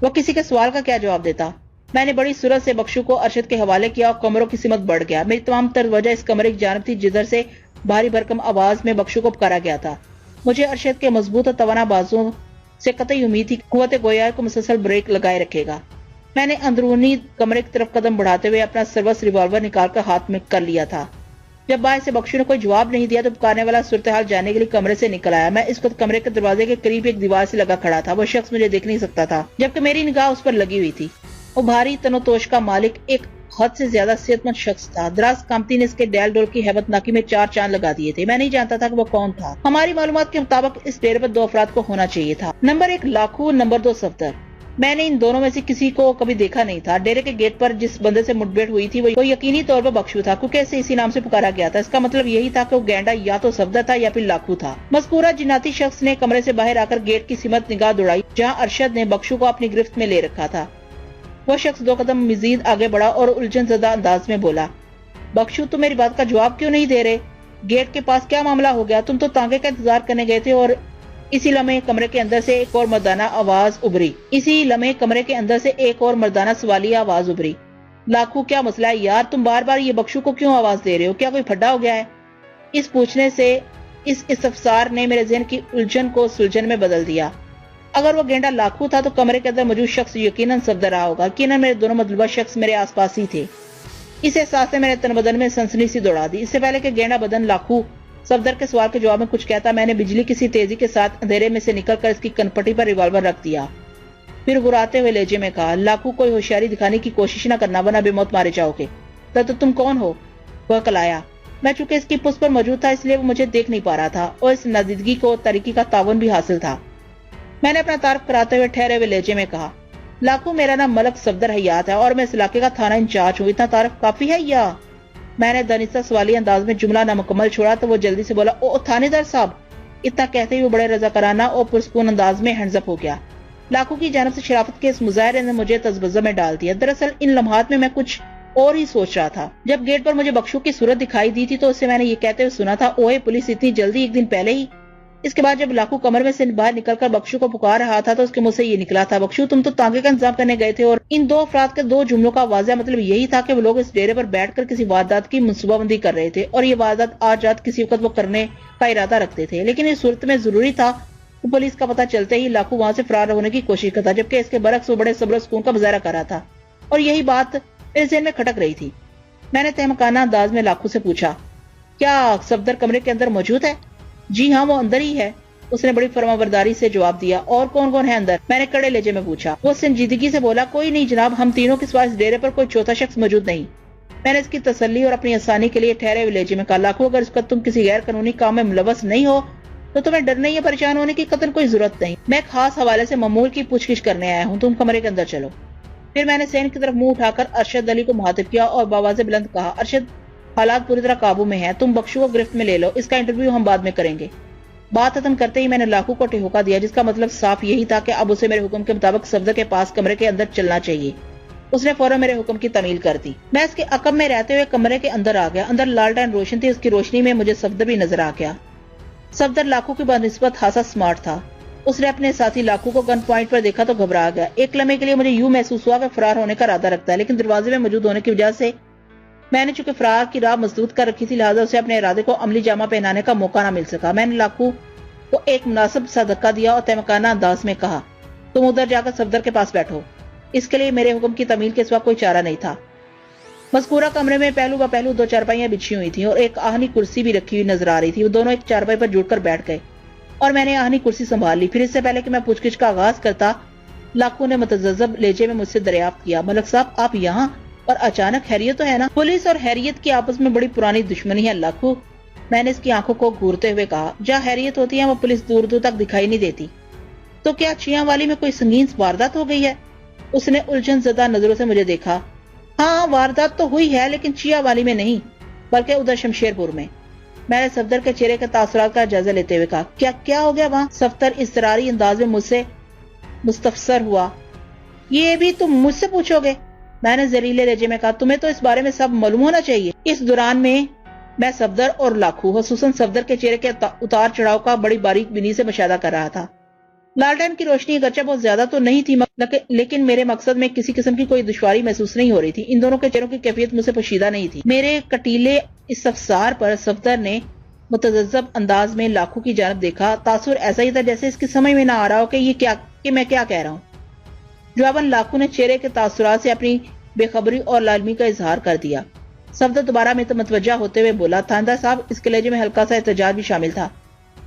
وہ کسی کے سوال کا کیا جواب دیتا؟ میں نے بڑی صورت سے بخشو کو ارشد کے حوالے کیا اور کمروں کی سمت بڑھ گیا۔ میری تمام توجہ اس کمرے کی جانب تھی جدھر سے بھاری بھرکم آواز میں بخشو کو پکارا گیا تھا۔ مجھے ارشد کے مضبوط اور توانا بازوں سے قطعی امید تھی کہ قوت گویا کو مسلسل بریک لگائے رکھے گا۔ میں نے اندرونی کمرے کی طرف قدم بڑھاتے ہوئے اپنا سروس ریوالور نکال کر ہاتھ میں کر لیا تھا۔ جب باعث سے بخشو نے کوئی جواب نہیں دیا تو پکارنے والا صورتحال جاننے کے لیے کمرے سے نکل آیا۔ میں اس وقت کمرے کے دروازے کے قریب ایک دیوار سے لگا کھڑا تھا۔ وہ شخص مجھے دیکھ نہیں سکتا تھا جبکہ میری نگاہ اس پر لگی ہوئی تھی۔ وہ بھاری تن و توش کا مالک ایک حد سے زیادہ صحت مند شخص تھا۔ دراز قامتی نے اس کے ڈیل ڈول کی ہیبت ناکی میں 4 چاند لگا دیے تھے۔ میں نہیں جانتا تھا کہ وہ کون تھا۔ ہماری معلومات کے مطابق اس ڈیرے پر 2 افراد کو ہونا چاہیے تھا، نمبر 1 لاکھو، نمبر 2 صفدر۔ میں نے ان دونوں میں سے کسی کو کبھی دیکھا نہیں تھا۔ ڈیرے کے گیٹ پر جس بندے سے مٹبھیڑ ہوئی تھی وہ یقینی طور پر بخشو تھا، کیونکہ اسے اسی نام سے پکارا گیا تھا۔ اس کا مطلب یہی تھا کہ وہ گینڈا یا تو صفدر تھا یا پھر لاکھو تھا۔ مذکورہ جناتی شخص نے کمرے سے باہر آ کر گیٹ کی سمت نگاہ دوڑائی جہاں ارشد نے بخشو کو اپنی گرفت میں لے رکھا تھا۔ وہ شخص 2 قدم مزید آگے بڑھا اور الجھن زدہ انداز میں بولا، بخشو تم میری بات کا جواب کیوں نہیں دے رہے؟ گیٹ کے پاس کیا معاملہ ہو گیا؟ تم تو تانگے کا انتظار کرنے گئے تھے۔ اور اسی لمحے کمرے کے اندر سے ایک اور مردانہ آواز ابھری۔ لاکھو کیا مسئلہ ہے یار؟ تم بار بار یہ بخشو کو کیوں آواز دے رہے ہو؟ کیا کوئی پھڈا ہو گیا ہے؟ اس پوچھنے سے اس استفسار نے میرے ذہن کی الجھن کو سلجھن میں بدل دیا۔ اگر وہ گینڈا لاکھو تھا تو کمرے کے اندر موجود شخص یقیناً صفدر رہا ہوگا۔ یقیناً میرے دونوں مطلوبہ شخص میرے آس پاس ہی تھے۔ اس احساس نے میرے تن بدن میں سنسنی سی دوڑا دی۔ اس سے پہلے کہ گینڈا بدن لاکھو صفدر کے سوال کے جواب میں کچھ کہتا، میں نے بجلی کی سی تیزی کے ساتھ اندھیرے میں سے نکل کر اس کی کنپٹی پر ریوالور رکھ دیا۔ پھر گراتے ہوئے لہجے میں کہا، لاکھو کوئی ہوشیاری دکھانے کی کوشش نہ کرنا ورنہ بے موت مارے جاؤ گے۔ تو تم کون ہو؟ وہ کلایا۔ میں چونکہ اس کی پشت پر موجود تھا اس لیے وہ مجھے دیکھ نہیں پا رہا تھا اور اس نادیدگی کو تاریکی کا تعاون بھی حاصل تھا۔ میں نے اپنا تعارف کراتے ہوئے ٹھہرے ہوئے لہجے میں کہا، لاکھو میرا نام ملک صفدر حیات ہے اور میں اس علاقے کا تھانہ انچارج ہوں۔ اتنا تعارف کافی ہے یا؟ میں نے دانستہ سوالی انداز میں جملہ نامکمل چھوڑا تو وہ جلدی سے بولا، او تھانے دار صاحب۔ اتنا کہتے ہی وہ بڑے رضاکارانہ اور پرسکون انداز میں ہینڈز اپ ہو گیا۔ لاکھو کی جانب سے شرافت کے اس مظاہرے نے مجھے تذبذب میں ڈال دیا۔ دراصل ان لمحات میں کچھ اور ہی سوچ رہا تھا۔ جب گیٹ پر مجھے بخشو کی صورت دکھائی دی تھی تو اسے میں نے یہ کہتے ہوئے سنا تھا، اوئے پولیس اتنی جلدی، 1 دن پہلے ہی؟ اس کے بعد جب لاکھو کمر میں سے باہر نکل کر بخشو کو پکار رہا تھا تو اس کے منہ سے یہ نکلا تھا، بخشو تم تو تانگے کا انتظام کرنے گئے تھے۔ اور ان 2 افراد کے 2 جملوں کا واضح مطلب یہی تھا کہ وہ لوگ اس ڈیرے پر بیٹھ کر کسی واردات کی منصوبہ بندی کر رہے تھے اور یہ واردات آج رات کسی وقت وہ کرنے کا ارادہ رکھتے تھے۔ لیکن اس صورت میں ضروری تھا کہ پولیس کا پتہ چلتے ہی لاکھو وہاں سے فرار ہونے کی کوشش کرتا، جبکہ اس کے برعکس وہ بڑے صبر و سکون کا مظاہرہ کر رہا تھا اور یہی بات میرے ذہن میں کھٹک رہی تھی۔ میں نے تہمکانہ انداز میں لاکھو سے پوچھا، کیا صفدر کمرے کے اندر موجود ہے؟ جی ہاں، وہ اندر ہی ہے، اس نے بڑی فرمانبرداری سے جواب دیا۔ اور کون کون ہے اندر؟ میں نے کڑے لہجے میں پوچھا۔ وہ سنجیدگی سے بولا، کوئی نہیں جناب، ہم تینوں کے سوا اس ڈیرے پر کوئی چوتھا شخص موجود نہیں۔ میں نے اس کی تسلی اور اپنی آسانی کے لیے ٹھہرے ہوئے لہجے میں کہا، لاکھو اگر اس وقت تم کسی غیر قانونی کام میں ملوث نہیں ہو تو تمہیں ڈرنے یا پریشان ہونے کی قطعاً کوئی ضرورت نہیں۔ میں ایک خاص حوالے سے معمول کی پوچھ گچھ کرنے آیا ہوں، تم کمرے کے اندر چلو۔ پھر میں نے سین کی طرف منہ اٹھا کر ارشد علی کو مخاطب کیا اور باواز بلند کہا، ارشد حالات پوری طرح قابو میں ہیں، تم بخشو کو گرفت میں لے لو، اس کا انٹرویو ہم بعد میں کریں گے۔ بات ختم کرتے ہی میں نے لاکھو کو ٹھہوکا دیا، جس کا مطلب صاف یہی تھا کہ اب اسے میرے حکم کے مطابق صفدر کے پاس کمرے کے اندر چلنا چاہیے۔ اس نے فوراً میرے حکم کی تعمیل کر دی۔ میں اس کے عقب میں رہتے ہوئے کمرے کے اندر آ گیا۔ اندر لالٹین روشن تھی، اس کی روشنی میں مجھے صفدر بھی نظر آ گیا۔ صفدر لاکھو کی بنسبت خاصا سمارٹ تھا۔ اس نے اپنے ساتھی لاکھو کو گن پوائنٹ پر دیکھا تو گھبرا گیا۔ ایک لمحے کے لیے مجھے یوں محسوس ہوا کہ فرار ہونے کا ارادہ رکھتا ہے، لیکن دروازے میں موجود ہونے کی وجہ سے میں نے چونکہ فرار کی راہ مسدود کر رکھی تھی، لہٰذا اسے اپنے ارادے کو عملی جامہ پہنانے کا موقع نہ مل سکا۔ میں نے لاکھو کو ایک مناسب سا دھکا دیا اور تہمکانہ انداز میں کہا، تم ادھر جا کر صفدر کے پاس بیٹھو۔ اس کے لیے میرے حکم کی تعمیل کے سوا کوئی چارہ نہیں تھا۔ مذکورہ کمرے میں پہلو بہ پہلو 2 چارپائیاں بچھی ہوئی تھیں اور ایک آہنی کرسی بھی رکھی ہوئی نظر آ رہی تھی۔ وہ دونوں ایک چارپائی پر جڑ کر بیٹھ گئے اور میں نے آہنی کرسی سنبھال لی۔ پھر اس سے پہلے کہ میں پوچھ گچھ کا آغاز کرتا، لاکھو نے متذبذب لہجے میں مجھ سے دریافت کیا، ملک صاحب آپ یہاں اور اچانک؟ خیریت تو ہے نا؟ پولیس اور خیریت کی آپس میں بڑی پرانی دشمنی ہے لاکھو، میں نے اس کی آنکھوں کو گھورتے ہوئے کہا۔ جہاں خیریت ہوتی ہے وہ پولیس دور دور تک دکھائی نہیں دیتی۔ تو کیا چیاں والی میں کوئی سنگین واردات ہو گئی ہے؟ اس نے الجھن زدہ نظروں سے مجھے دیکھا۔ ہاں واردات تو ہوئی ہے، لیکن چیا والی میں نہیں، بلکہ ادھر شمشیر پور میں۔ میں نے صفدر کے چہرے کے تاثرات کا جائزہ لیتے ہوئے کہا، کیا ہو گیا وہاں؟ صفدر اضطراری انداز میں مجھ سے مستفسر ہوا۔ یہ بھی تم مجھ سے پوچھو گے؟ میں نے زہریلے لہجے میں کہا، تمہیں تو اس بارے میں سب معلوم ہونا چاہیے۔ اس دوران میں صفدر اور لاکھو، خصوصاً صفدر کے چہرے کے اتار چڑھاؤ کا بڑی باریک بینی سے مشاہدہ کر رہا تھا۔ لالٹین کی روشنی اگرچہ بہت زیادہ تو نہیں تھی لیکن میرے مقصد میں کسی قسم کی کوئی دشواری محسوس نہیں ہو رہی تھی۔ ان دونوں کے چہروں کی کیفیت مجھ سے پوشیدہ نہیں تھی۔ میرے کٹیلے استفسار پر صفدر نے متذبذب انداز میں لاکھو کی جانب دیکھا۔ تاثر ایسا ہی تھا جیسے اس کی سمجھ میں نہ آ رہا ہو کہ میں کیا کہہ رہا ہوں۔ جواباً لاکھو نے چہرے کے تاثرات سے اپنی بے خبری اور لالمی کا اظہار کر دیا۔ صفدر دوبارہ متوجہ ہوتے ہوئے بولا، تھاندار صاحب، اس کے لہجے میں ہلکا سا احتجاج بھی شامل تھا۔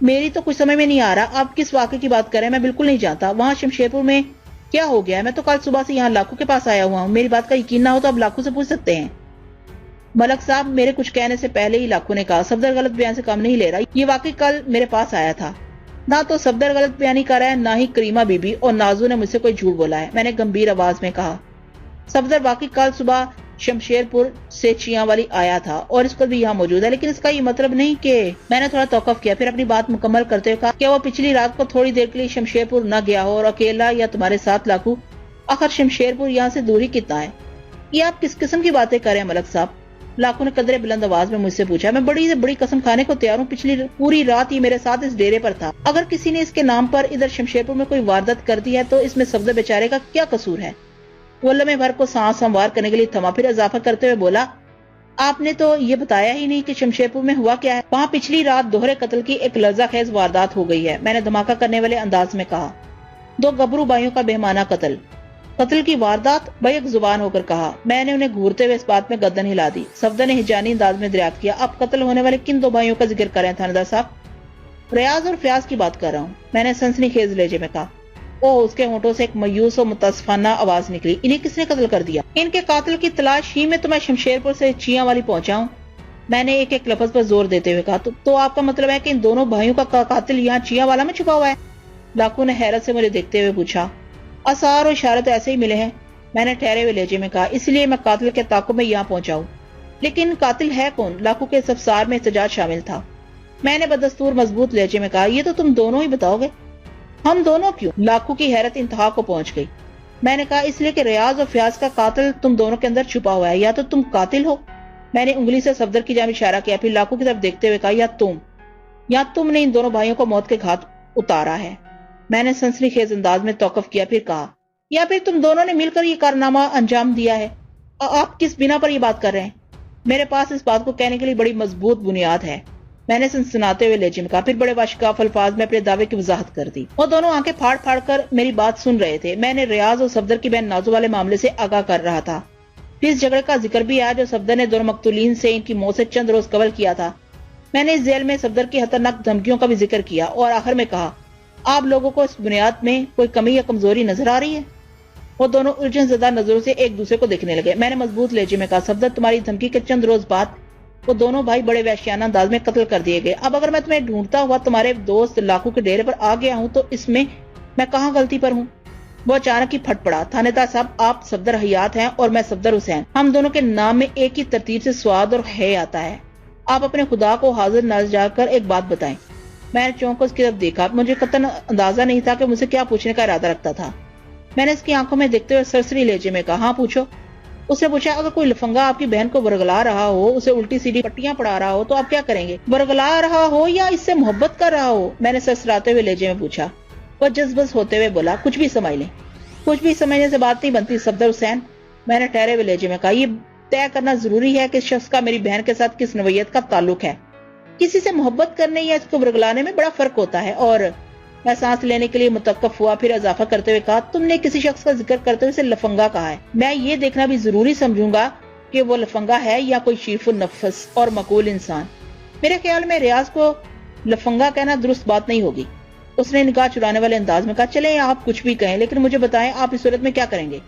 میری تو کچھ سمجھ میں نہیں آ رہا، آپ کس واقعے کی بات کر رہے ہیں؟ میں بالکل نہیں جانتا۔ وہاں شمشیر پور میں کیا ہو گیا ہے؟ میں تو کل صبح سے یہاں لاکھو کے پاس آیا ہوا ہوں۔ میری بات کا یقین نہ ہو تو آپ لاکھو سے پوچھ سکتے ہیں۔ ملک صاحب، میرے کچھ کہنے سے پہلے ہی لاکھو نے کہا، صفدر غلط بیان سے کام نہیں لے رہا۔ یہ واقعی کل میرے پاس آیا تھا۔ نہ تو صفدر غلط بیانی کر رہا ہے، نہ ہی کریمہ بی بی اور نازو نے مجھ سے کوئی جھوٹ بولا ہے۔ میں نے گمبھیر آواز میں کہا، صفدر واقعی کل صبح شمشیر پور سے چیاں والی آیا تھا اور اس کو بھی یہاں موجود ہے، لیکن اس کا یہ مطلب نہیں کہ… میں نے تھوڑا توقف کیا، پھر اپنی بات مکمل کرتے ہوئے کہا کہ وہ پچھلی رات کو تھوڑی دیر کے لیے شمشیر پور نہ گیا ہو اور اکیلا یا تمہارے ساتھ لاکھو۔ آخر شمشیر پور یہاں سے دوری کتنا ہے؟ یہ آپ کس قسم کی باتیں کر رہے ہیں ملک صاحب؟ لاکھو نے قدرے بلند آواز میں مجھ سے پوچھا۔ میں بڑی سے بڑی قسم کھانے کو تیار ہوں، پچھلی پوری رات یہ میرے ساتھ اس ڈیرے پر تھا۔ اگر کسی نے اس کے نام پر ادھر شمشیر پور میں کوئی واردات کر دی ہے تو اس میں صفدر بیچارے کا کیا قصور ہے؟ وہ لمحے بھر کو سانس ہموار کرنے کے لیے تھما، پھر اضافہ کرتے ہوئے بولا، آپ نے تو یہ بتایا ہی نہیں کہ شمشیر پور میں ہوا کیا ہے۔ وہاں پچھلی رات دوہرے قتل کی ایک لرزہ خیز واردات ہو گئی ہے، میں نے دھماکہ کرنے والے انداز میں کہا۔ دو گبرو بھائیوں کا بہیمانہ قتل کی واردات، بیک زبان ہو کر کہا۔ میں نے انہیں گھورتے ہوئے اس بات میں گردن ہلا دی۔ صفدر نے ہجانی انداز میں دریافت کیا، آپ قتل ہونے والے کن دو بھائیوں کا ذکر کر رہے ہیں تھاندار صاحب؟ ریاض اور فیاض کی بات کر رہا ہوں، میں نے سنسنی خیز لہجے میں کہا۔ اس کے ہونٹوں سے ایک مایوس اور متاسفانہ آواز نکلی، انہیں کس نے قتل کر دیا؟ ان کے قاتل کی تلاش ہی میں تو میں شمشیر پور سے چیاں والی پہنچا ہوں، میں نے ایک ایک لفظ پر زور دیتے ہوئے کہا۔ تو آپ کا مطلب ہے کہ ان دونوں بھائیوں کا قاتل یہاں چیاں والا میں چھپا ہوا ہے؟ لاکھو نے حیرت سے مجھے دیکھتے ہوئے پوچھا۔ آثار و اشارت ایسے ہی ملے ہیں، میں نے ٹھہرے ہوئے لہجے میں کہا، اس لیے میں قاتل کے تعاقب میں یہاں پہنچا ہوں۔ لیکن قاتل ہے کون؟ لاکھو کے استفسار میں احتجاج شامل تھا۔ میں نے بدستور مضبوط لہجے میں کہا، یہ تو تم دونوں ہی بتاؤ گے۔ ہم دونوں کیوں؟ لاکھو کی حیرت انتہا کو پہنچ گئی۔ میں نے کہا، اس لیے کہ ریاض اور فیاض کا قاتل تم دونوں کے اندر چھپا ہوا ہے، یا تو تم قاتل ہو۔ میں نے انگلی سے صفدر کی جانب اشارہ کیا، پھر لاکھو کی طرف دیکھتے ہوئے کہا، یا تم نے ان دونوں بھائیوں کو موت کے گھاٹ اتارا ہے۔ میں نے سنسنی خیز انداز میں توقف کیا، پھر کہا، یا پھر تم دونوں نے مل کر یہ کارنامہ انجام دیا ہے۔ آپ کس بنا پر یہ بات کر رہے ہیں؟ میرے پاس اس بات کو کہنے کے لیے بڑی مضبوط بنیاد ہے، میں نے سنسناتے ہوئے لہجے میں کہا، پھر بڑے واشگاف الفاظ میں اپنے دعوے کی وضاحت کر دی۔ وہ دونوں آنکھیں پھاڑ پھاڑ کر میری بات سن رہے تھے۔ میں نے ریاض اور صفدر کی بہن نازو والے معاملے سے آگاہ کر رہا تھا، پھر اس جھگڑے کا ذکر بھی آیا جو صفدر نے دونوں مقتولین سے ان کی موت سے چند روز قبل کیا تھا۔ میں نے اس ذیل میں صفدر کی خطرناک دھمکیوں کا بھی ذکر کیا اور آخر میں کہا، آپ لوگوں کو اس بنیاد میں کوئی کمی یا کمزوری نظر آ رہی ہے؟ وہ دونوں الجھن زدہ نظروں سے ایک دوسرے کو دیکھنے لگے۔ میں نے مضبوط لہجے میں کہا، صفدر، تمہاری دھمکی کے چند روز بعد وہ دونوں بھائی بڑے وحشیانہ انداز میں قتل کر دیے گئے۔ اب اگر میں تمہیں ڈھونڈتا ہوا تمہارے دوست لاکھو کے ڈیرے پر آ گیا ہوں تو اس میں کہاں غلطی پر ہوں؟ وہ اچانک ہی پھٹ پڑا۔ تھانیدار صاحب، آپ صفدر حیات ہیں اور میں صفدر حسین، ہم دونوں کے نام میں ایک ہی ترتیب سے سواد اور ہے آتا ہے۔ آپ اپنے خدا کو حاضر نظر جا کر ایک بات بتائیں۔ میں نے چونک کر اس کی طرف دیکھا، مجھے قطعاً اندازہ نہیں تھا کہ مجھ سے کیا پوچھنے کا ارادہ رکھتا تھا۔ میں نے اس کی آنکھوں میں دیکھتے ہوئے سرسری لہجے میں کہا، ہاں پوچھو۔ اس نے پوچھا، اگر کوئی لفنگا آپ کی بہن کو ورگلا رہا ہو، اسے الٹی سیدھی پٹیاں پڑھا رہا ہو تو آپ کیا کریں گے؟ ورگلا رہا ہو یا اس سے محبت کر رہا ہو؟ میں نے سرسراتے ہوئے لہجے میں پوچھا۔ وہ جذبس ہوتے ہوئے بولا، کچھ بھی سمجھ لیں۔ کچھ بھی سمجھنے سے بات نہیں بنتی صفدر حسین، میں نے ٹھہرے ہوئے لہجے میں کہا۔ یہ طے کرنا ضروری ہے کہ اس شخص کا میری بہن کے ساتھ کس نوعیت کا تعلق ہے۔ کسی سے محبت کرنے یا اس کو ورگلانے میں بڑا فرق ہوتا ہے۔ اور میں سانس لینے کے لیے متوقف ہوا، پھر اضافہ کرتے ہوئے کہا، تم نے کسی شخص کا ذکر کرتے ہوئے اسے لفنگا کہا ہے۔ میں یہ دیکھنا بھی ضروری سمجھوں گا کہ وہ لفنگا ہے یا کوئی شریف النفس اور مقبول انسان۔ میرے خیال میں ریاض کو لفنگا کہنا درست بات نہیں ہوگی۔ اس نے نگاہ چرانے والے انداز میں کہا، چلیں آپ کچھ بھی کہیں لیکن مجھے بتائیں آپ اس صورت میں کیا کریں گے؟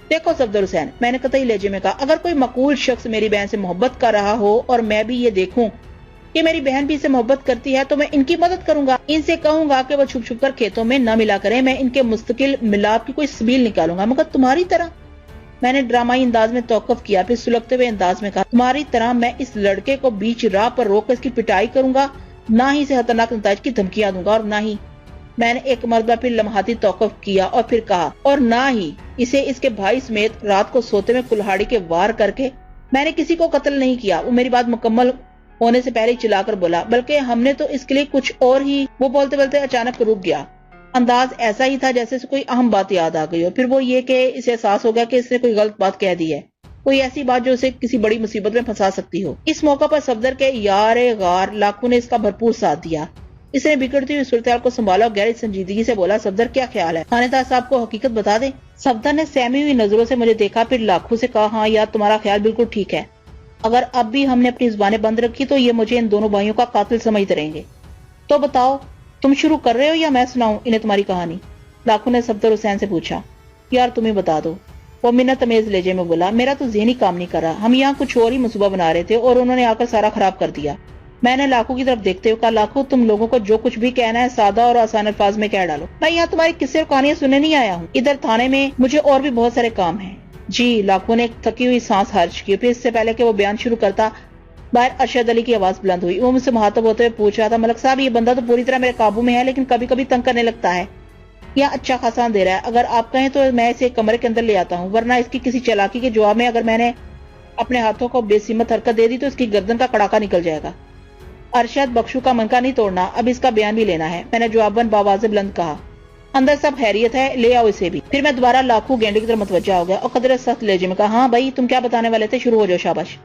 دیکھو صفدر حسین، میں نے قطعی لہجے میں کہا، اگر کوئی مقبول شخص میری بہن سے محبت کر رہا ہو اور میں بھی یہ دیکھوں کہ میری بہن بھی اسے محبت کرتی ہے تو میں ان کی مدد کروں گا۔ ان سے کہوں گا کہ وہ چھپ چھپ کر کھیتوں میں نہ ملا کریں، میں ان کے مستقل ملاپ کی کوئی سبیل نکالوں گا، مگر تمہاری طرح۔ میں نے ڈرامائی انداز میں توقف کیا، پھر سلگتے ہوئے انداز میں کہا، تمہاری طرح میں اس لڑکے کو بیچ راہ پر روک کر اس کی پٹائی کروں گا، نہ ہی اسے خطرناک نتائج کی دھمکیاں دوں گا، اور نہ ہی، میں نے ایک مرتبہ پھر لمحاتی توقف کیا اور پھر کہا، اور نہ ہی اسے اس کے بھائی سمیت رات کو سوتے میں کلہاڑی کے وار کر کے۔ میں نے کسی کو قتل نہیں کیا، وہ میری بات مکمل ہونے سے پہلے چلا کر بولا، بلکہ ہم نے تو اس کے لیے کچھ اور ہی۔ وہ بولتے بولتے اچانک رک گیا، انداز ایسا ہی تھا جیسے کوئی اہم بات یاد آ گئی ہو، پھر وہ یہ کہ اسے احساس ہو گیا کہ اس نے کوئی غلط بات کہہ دی ہے، کوئی ایسی بات جو اسے کسی بڑی مصیبت میں پھنسا سکتی ہو۔ اس موقع پر صفدر کے یار غار لاکھو نے اس کا بھرپور ساتھ دیا۔ اس نے بگڑتی ہوئی صورتحال کو سنبھالا اور گہری سنجیدگی سے بولا، صفدر کیا خیال ہے؟ تھانے دار صاحب کو حقیقت بتا دیں۔ صفدر نے سہمی ہوئی نظروں سے مجھے دیکھا، پھر لاکھو سے کہا، ہاں یار تمہارا خیال بالکل ٹھیک ہے، اگر اب بھی ہم نے اپنی زبانیں بند رکھی تو یہ مجھے ان دونوں بھائیوں کا قاتل سمجھتے رہیں گے۔ تو بتاؤ تم شروع کر رہے ہو یا میں سناؤں انہیں تمہاری کہانی؟ لاکھو نے صفدر حسین سے پوچھا۔ یار تمہیں بتا دو، وہ منت تمیز لہجے میں بولا، میرا تو ذہن ہی کام نہیں کر رہا، ہم یہاں کچھ اور ہی منصوبہ بنا رہے تھے اور انہوں نے آ کر سارا خراب کر دیا۔ میں نے لاکھو کی طرف دیکھتے ہوئے کہا، لاکھو تم لوگوں کو جو کچھ بھی کہنا ہے سادہ اور آسان الفاظ میں کہہ ڈالو، میں یہاں تمہاری قصے اور کہانیاں سننے نہیں آیا ہوں، ادھر تھانے میں مجھے اور بھی بہت سارے کام ہیں۔ جی، لاکھو نے ایک تھکی ہوئی سانس خارج کی، پھر اس سے پہلے کہ وہ بیان شروع کرتا باہر ارشد علی کی آواز بلند ہوئی۔ وہ مجھ سے مخاطب ہوتے ہوئے پوچھ رہا تھا، ملک صاحب یہ بندہ تو پوری طرح میرے قابو میں ہے لیکن کبھی کبھی تنگ کرنے لگتا ہے، یا اچھا خاصا اندھیرا ہے، اگر آپ کہیں تو میں اسے ایک کمرے کے اندر لے آتا ہوں، ورنہ اس کی کسی چالاکی کے جواب میں اگر میں نے اپنے ہاتھوں کو بے سمت حرکت دے دی تو اس کی گردن کا کڑاکا نکل جائے گا۔ ارشد، بخشو کا منکا نہیں توڑنا، اب اس کا بیان بھی لینا ہے، میں نے جواباً باواز بلند کہا۔ اندر سب خیریت ہے، لے آؤ اسے بھی۔ پھر میں دوبارہ لاکھو گینڈے کی طرف متوجہ ہو گیا اور قدرے سخت لہجے میں کہا، ہاں بھائی تم کیا بتانے والے تھے، شروع ہو جاؤ، شاباش۔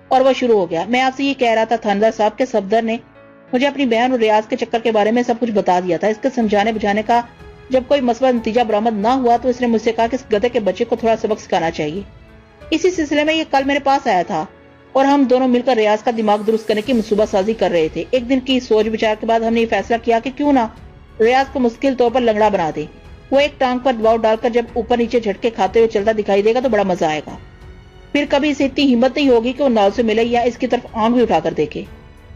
اور وہ شروع ہو گیا۔ میں آپ سے یہ کہہ رہا تھا تھاندار صاحب کے صفدر نے مجھے اپنی بہن اور ریاض کے چکر کے بارے میں سب کچھ بتا دیا تھا۔ اس کے سمجھانے بجھانے کا جب کوئی مثبت نتیجہ برآمد نہ ہوا تو اس نے مجھ سے کہا کہ اس گدھے کے بچے کو تھوڑا سبق سکھانا چاہیے۔ اسی سلسلے میں یہ کل میرے پاس آیا تھا اور ہم دونوں مل کر ریاض کا دماغ درست کرنے کی منصوبہ سازی کر رہے تھے۔ ایک دن کی سوچ بچار کے بعد ہم نے یہ فیصلہ کیا کہ کیوں نہ ریاض کو مشکل طور پر لنگڑا بنا دے، وہ ایک ٹانگ پر دباؤ ڈال کر جب اوپر نیچے جھٹکے کھاتے ہوئے چلتا دکھائی دے گا تو بڑا مزہ آئے گا، پھر کبھی اسے اتنی ہمت نہیں ہوگی کہ وہ نال سے ملے یا اس کی طرف آنکھ بھی اٹھا کر دیکھے۔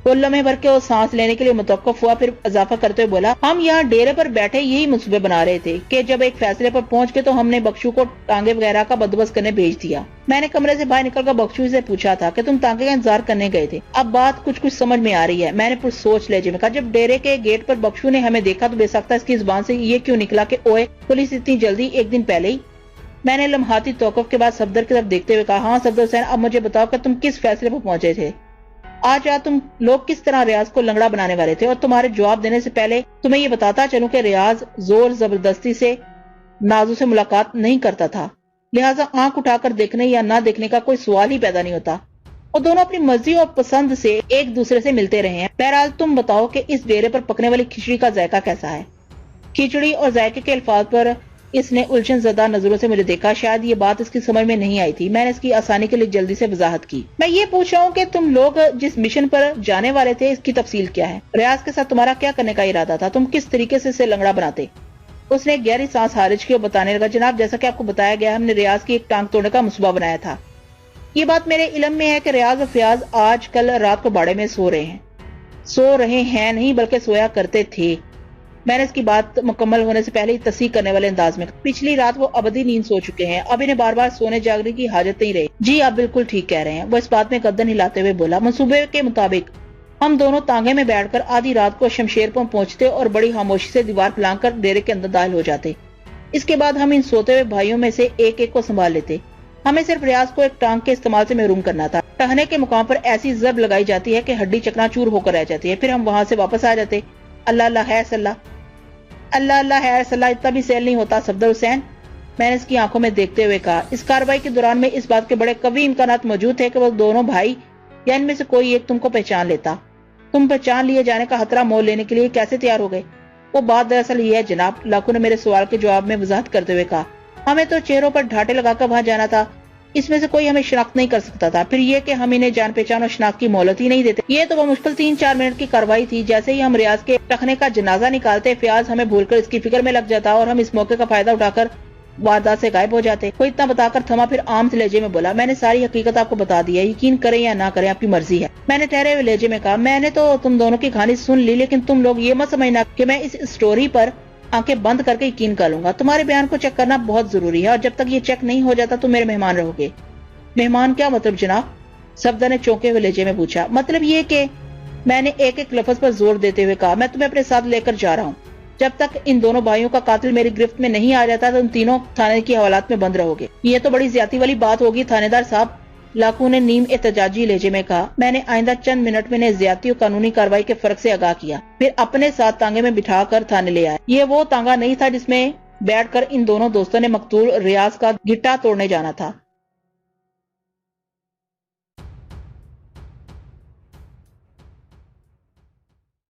وہ لمحے بھر کے وہ سانس لینے کے لیے متوقف ہوا، پھر اضافہ کرتے ہوئے بولا، ہم یہاں ڈیرے پر بیٹھے یہی منصوبے بنا رہے تھے کہ جب ایک فیصلے پر پہنچ گئے تو ہم نے بخشو کو ٹانگے وغیرہ کا بندوبست کرنے بھیج دیا۔ میں نے کمرے سے باہر نکل کر بخشو سے پوچھا تھا کہ تم ٹانگے کا انتظار کرنے گئے تھے؟ اب بات کچھ سمجھ میں آ رہی ہے، میں نے پرسوچ لہجے میں کہا۔ جب ڈیرے کے گیٹ پر بخشو نے ہمیں دیکھا تو بے سختہ اس کی زبان سے یہ کیوں نکلا کہ اوئے پولیس اتنی جلدی، ایک دن پہلے ہی؟ میں نے لمحاتی توقف کے بعد صفدر کی طرف دیکھتے ہوئے کہا، ہاں صفدر حسین، اب مجھے بتاؤ کہ تم کس فیصلے پر پہنچے تھے؟ آج رات تم لوگ کس طرح ریاض کو لنگڑا بنانے والے تھے؟ اور تمہارے جواب دینے سے پہلے تمہیں یہ بتاتا چلوں کہ ریاض زور زبردستی سے نازو سے ملاقات نہیں کرتا تھا، لہٰذا آنکھ اٹھا کر دیکھنے یا نہ دیکھنے کا کوئی سوال ہی پیدا نہیں ہوتا، اور دونوں اپنی مرضی اور پسند سے ایک دوسرے سے ملتے رہے ہیں۔ بہرحال تم بتاؤ کہ اس ڈیرے پر پکنے والی کھچڑی کا ذائقہ کیسا ہے؟ کھچڑی اور ذائقے کے الفاظ پر اس نے الجھن زدہ نظروں سے مجھے دیکھا، شاید یہ بات اس کی سمجھ میں نہیں آئی تھی۔ میں نے اس کی آسانی کے لیے جلدی سے وضاحت کی، میں یہ پوچھ رہا ہوں کہ تم لوگ جس مشن پر جانے والے تھے اس کی تفصیل کیا ہے؟ ریاض کے ساتھ تمہارا کیا کرنے کا ارادہ تھا؟ تم کس طریقے سے اسے لنگڑا بناتے؟ اس نے گہری سانس خارج کی اور بتانے لگا، جناب جیسا کہ آپ کو بتایا گیا ہم نے ریاض کی ایک ٹانگ توڑنے کا منصوبہ بنایا تھا۔ یہ بات میرے علم میں ہے کہ ریاض اور فیاض آج کل رات کو باڑے میں سو رہے ہیں نہیں بلکہ سویا کرتے تھے۔ میں نے اس کی بات مکمل ہونے سے پہلے ہی تصحیح کرنے والے انداز میں، پچھلی رات وہ ابدی نیند سو چکے ہیں، اب انہیں بار بار سونے جاگنے کی حاجت نہیں رہی۔ جی آپ بالکل ٹھیک کہہ رہے ہیں، وہ اس بات میں گردن ہلاتے ہوئے بولا۔ منصوبے کے مطابق ہم دونوں تانگے میں بیٹھ کر آدھی رات کو شمشیر پر پہنچتے اور بڑی خاموشی سے دیوار پھلانگ کر ڈیرے کے اندر داخل ہو جاتے۔ اس کے بعد ہم ان سوتے ہوئے بھائیوں میں سے ایک ایک کو سنبھال لیتے۔ ہمیں صرف ریاض کو ایک ٹانگ کے استعمال سے محروم کرنا تھا۔ ٹہنے کے مقام پر ایسی ضرب لگائی جاتی ہے کہ ہڈی چکنا چور ہو کر رہ جاتی ہے، پھر ہم وہاں سے واپس آ جاتے۔ اللہ اللہ ہے اللہ، اللہ اللہ ہے اللہ، اتنا بھی سیل نہیں ہوتا صفدر حسین، میں نے اس کی آنکھوں میں دیکھتے ہوئے کہا۔ اس کارروائی کے دوران میں اس بات کے بڑے قوی امکانات موجود تھے کہ وہ دونوں بھائی یا ان میں سے کوئی ایک تم کو پہچان لیتا۔ تم پہچان لیے جانے کا خطرہ مول لینے کے لیے کیسے تیار ہو گئے؟ وہ بات دراصل یہ ہے جناب، لاکھو نے میرے سوال کے جواب میں وضاحت کرتے ہوئے کہا، ہمیں تو چہروں پر ڈھاٹے لگا کر وہاں جانا تھا، اس میں سے کوئی ہمیں شناخت نہیں کر سکتا تھا، پھر یہ کہ ہم انہیں جان پہچان اور شناخت کی مہلت ہی نہیں دیتے۔ یہ تو وہ مشکل 3-4 منٹ کی کارروائی تھی۔ جیسے ہی ہم ریاض کے رکھنے کا جنازہ نکالتے، فیاض ہمیں بھول کر اس کی فکر میں لگ جاتا اور ہم اس موقع کا فائدہ اٹھا کر واردات سے غائب ہو جاتے۔ کوئی اتنا بتا کر تھما، پھر عام سے لہجے میں بولا، میں نے ساری حقیقت آپ کو بتا دی ہے، یقین کریں یا نہ کریں آپ کی مرضی ہے۔ میں نے ٹھہرے ہوئے لہجے میں کہا، میں نے تو تم دونوں کی کہانی سن لی، لیکن تم لوگ یہ مت سمجھنا کہ میں اس سٹوری پر آنکھیں بند کر کے یقین کر لوں گا۔ تمہارے بیان کو چیک کرنا بہت ضروری ہے، اور جب تک یہ چیک نہیں ہو جاتا تم میرے مہمان رہو گے۔ مہمان کیا مطلب جناب؟ صفدر نے چونکے ہوئے لہجے میں پوچھا۔ مطلب یہ کہ، میں نے ایک ایک لفظ پر زور دیتے ہوئے کہا، میں تمہیں اپنے ساتھ لے کر جا رہا ہوں۔ جب تک ان دونوں بھائیوں کا قاتل میری گرفت میں نہیں آ جاتا تو تم تینوں تھانے کی حوالات میں بند رہو گے۔ یہ تو بڑی زیادتی والی بات ہوگی تھانے دار صاحب، لاکھو نے نیم احتجاجی لہجے میں کہا، میں نے آئندہ چند منٹ میں انہیں زیادتی اور قانونی کارروائی کے فرق سے آگاہ کیا، پھر اپنے ساتھ تانگے میں بٹھا کر تھانے لے آیا۔ یہ وہ تانگا نہیں تھا جس میں بیٹھ کر ان دونوں دوستوں نے مقتول ریاض کا گٹا توڑنے جانا تھا۔